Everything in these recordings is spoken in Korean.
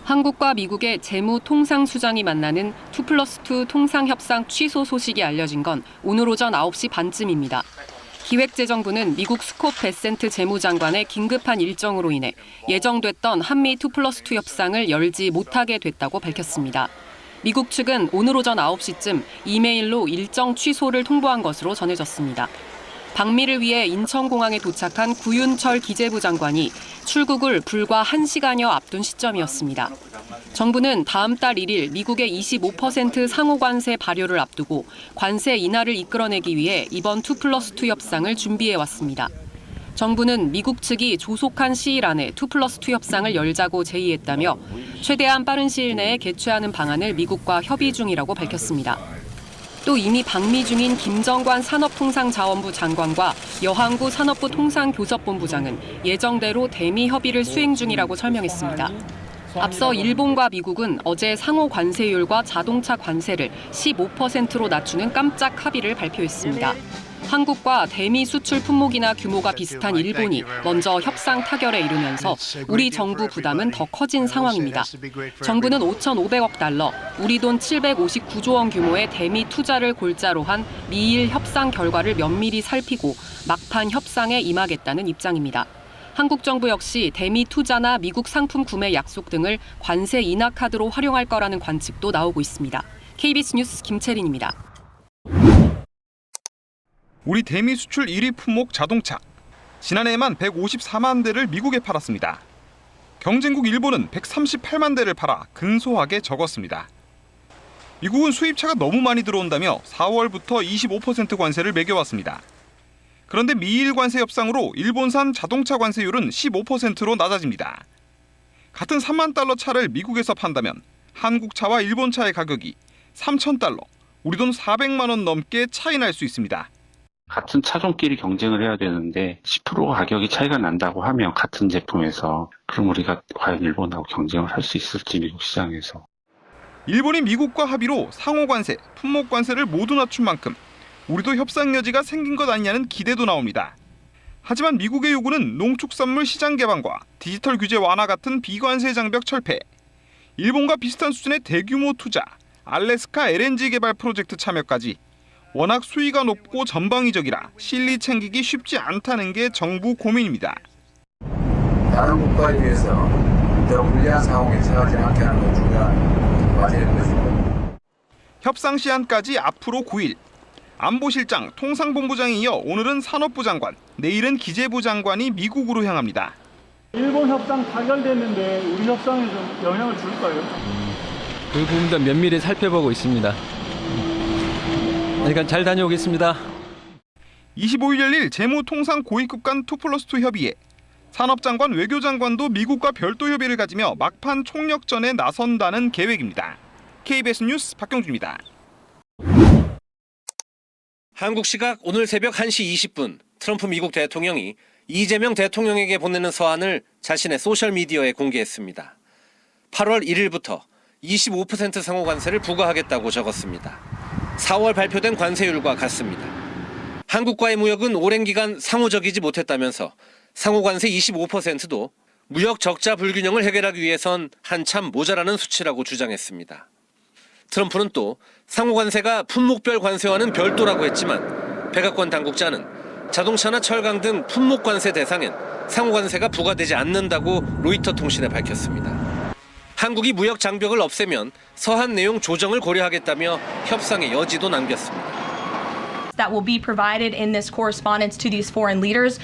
한국과 미국의 재무 통상 수장이 만나는 2+2 통상협상 취소 소식이 알려진 건 오늘 오전 9시 반쯤입니다. 기획재정부는 미국 스콧 베센트 재무장관의 긴급한 일정으로 인해 예정됐던 한미 2+2 협상을 열지 못하게 됐다고 밝혔습니다. 미국 측은 오늘 오전 9시쯤 이메일로 일정 취소를 통보한 것으로 전해졌습니다. 방미를 위해 인천공항에 도착한 구윤철 기재부 장관이 출국을 불과 1시간여 앞둔 시점이었습니다. 정부는 다음 달 1일 미국의 25% 상호관세 발효를 앞두고 관세 인하를 이끌어내기 위해 이번 2+2 협상을 준비해왔습니다. 정부는 미국 측이 조속한 시일 안에 2+2 협상을 열자고 제의했다며 최대한 빠른 시일 내에 개최하는 방안을 미국과 협의 중이라고 밝혔습니다. 또 이미 방미 중인 김정관 산업통상자원부 장관과 여항구 산업부 통상교섭본부장은 예정대로 대미 협의를 수행 중이라고 설명했습니다. 앞서 일본과 미국은 어제 상호 관세율과 자동차 관세를 15%로 낮추는 깜짝 합의를 발표했습니다. 한국과 대미 수출 품목이나 규모가 비슷한 일본이 먼저 협상 타결에 이르면서 우리 정부 부담은 더 커진 상황입니다. 정부는 5,500억 달러, 우리 돈 759조 원 규모의 대미 투자를 골자로 한 미일 협상 결과를 면밀히 살피고 막판 협상에 임하겠다는 입장입니다. 한국 정부 역시 대미 투자나 미국 상품 구매 약속 등을 관세 인하 카드로 활용할 거라는 관측도 나오고 있습니다. KBS 뉴스 김채린입니다. 우리 대미 수출 1위 품목 자동차. 지난해에만 154만 대를 미국에 팔았습니다. 경쟁국 일본은 138만 대를 팔아 근소하게 적었습니다. 미국은 수입차가 너무 많이 들어온다며 4월부터 25% 관세를 매겨왔습니다. 그런데 미일 관세 협상으로 일본산 자동차 관세율은 15%로 낮아집니다. 같은 3만 달러 차를 미국에서 판다면 한국 차와 일본 차의 가격이 3,000달러, 우리 돈 400만 원 넘게 차이 날 수 있습니다. 같은 차종끼리 경쟁을 해야 되는데 10% 가격이 차이가 난다고 하면 같은 제품에서 그럼 우리가 과연 일본하고 경쟁을 할 수 있을지 미국 시장에서. 일본이 미국과 합의로 상호 관세, 품목 관세를 모두 낮춘 만큼 우리도 협상 여지가 생긴 것 아니냐는 기대도 나옵니다. 하지만 미국의 요구는 농축산물 시장 개방과 디지털 규제 완화 같은 비관세 장벽 철폐, 일본과 비슷한 수준의 대규모 투자, 알래스카 LNG 개발 프로젝트 참여까지 워낙 수위가 높고 전방위적이라 실리 챙기기 쉽지 않다는 게 정부 고민입니다. 다른 국가에 비해서 더 불리한 상황에 처하지 않게 하는 것 중요한 과제일 것입니다. 협상 시한까지 앞으로 9일. 안보실장, 통상본부장에 이어 오늘은 산업부 장관, 내일은 기재부 장관이 미국으로 향합니다. 일본 협상 타결됐는데 우리 협상에 좀 영향을 줄까요? 그 부분도 면밀히 살펴보고 있습니다. 그러니까 잘 다녀오겠습니다. 25일 열릴 재무통상 고위급 간 2+2 협의에 산업장관, 외교장관도 미국과 별도 협의를 가지며 막판 총력전에 나선다는 계획입니다. KBS 뉴스 박경준입니다. 한국 시각 오늘 새벽 1시 20분 트럼프 미국 대통령이 이재명 대통령에게 보내는 서한을 자신의 소셜미디어에 공개했습니다. 8월 1일부터 25% 상호 관세를 부과하겠다고 적었습니다. 4월 발표된 관세율과 같습니다. 한국과의 무역은 오랜 기간 상호적이지 못했다면서 상호 관세 25%도 무역 적자 불균형을 해결하기 위해선 한참 모자라는 수치라고 주장했습니다. 트럼프는 또 상호 관세가 품목별 관세와는 별도라고 했지만 백악관 당국자는 자동차나 철강 등 품목 관세 대상엔 상호 관세가 부과되지 않는다고 로이터 통신에 밝혔습니다. 한국이 무역 장벽을 없애면 서한 내용 조정을 고려하겠다며 협상의 여지도 남겼습니다. That will be provided in this correspondence to these foreign leaders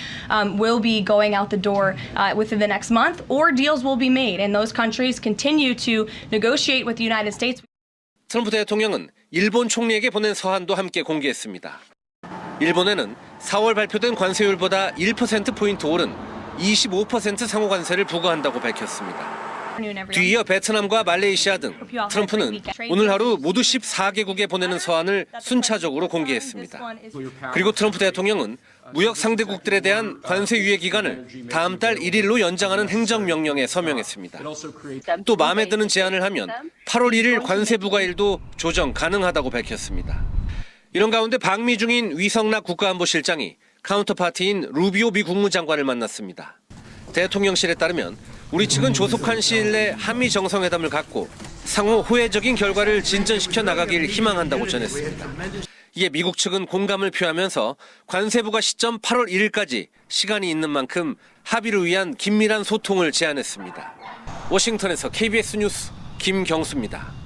will be going out the door within the next month, or deals will be made, and those countries continue to negotiate with the United States. 트럼프 대통령은 일본 총리에게 보낸 서한도 함께 공개했습니다. 일본에는 4월 발표된 관세율보다 1%포인트 오른 25% 상호 관세를 부과한다고 밝혔습니다. 뒤이어 베트남과 말레이시아 등 트럼프는 오늘 하루 모두 14개국에 보내는 서한을 순차적으로 공개했습니다. 그리고 트럼프 대통령은 무역 상대국들에 대한 관세 유예 기간을 다음 달 1일로 연장하는 행정명령에 서명했습니다. 또 마음에 드는 제안을 하면 8월 1일 관세 부과일도 조정 가능하다고 밝혔습니다. 이런 가운데 방미 중인 위성락 국가안보실장이 카운터파티인 루비오 미 국무장관을 만났습니다. 대통령실에 따르면 우리 측은 조속한 시일 내 한미 정상회담을 갖고 상호 호혜적인 결과를 진전시켜 나가길 희망한다고 전했습니다. 이에 미국 측은 공감을 표하면서 관세부가 시점 8월 1일까지 시간이 있는 만큼 합의를 위한 긴밀한 소통을 제안했습니다. 워싱턴에서 KBS 뉴스 김경수입니다.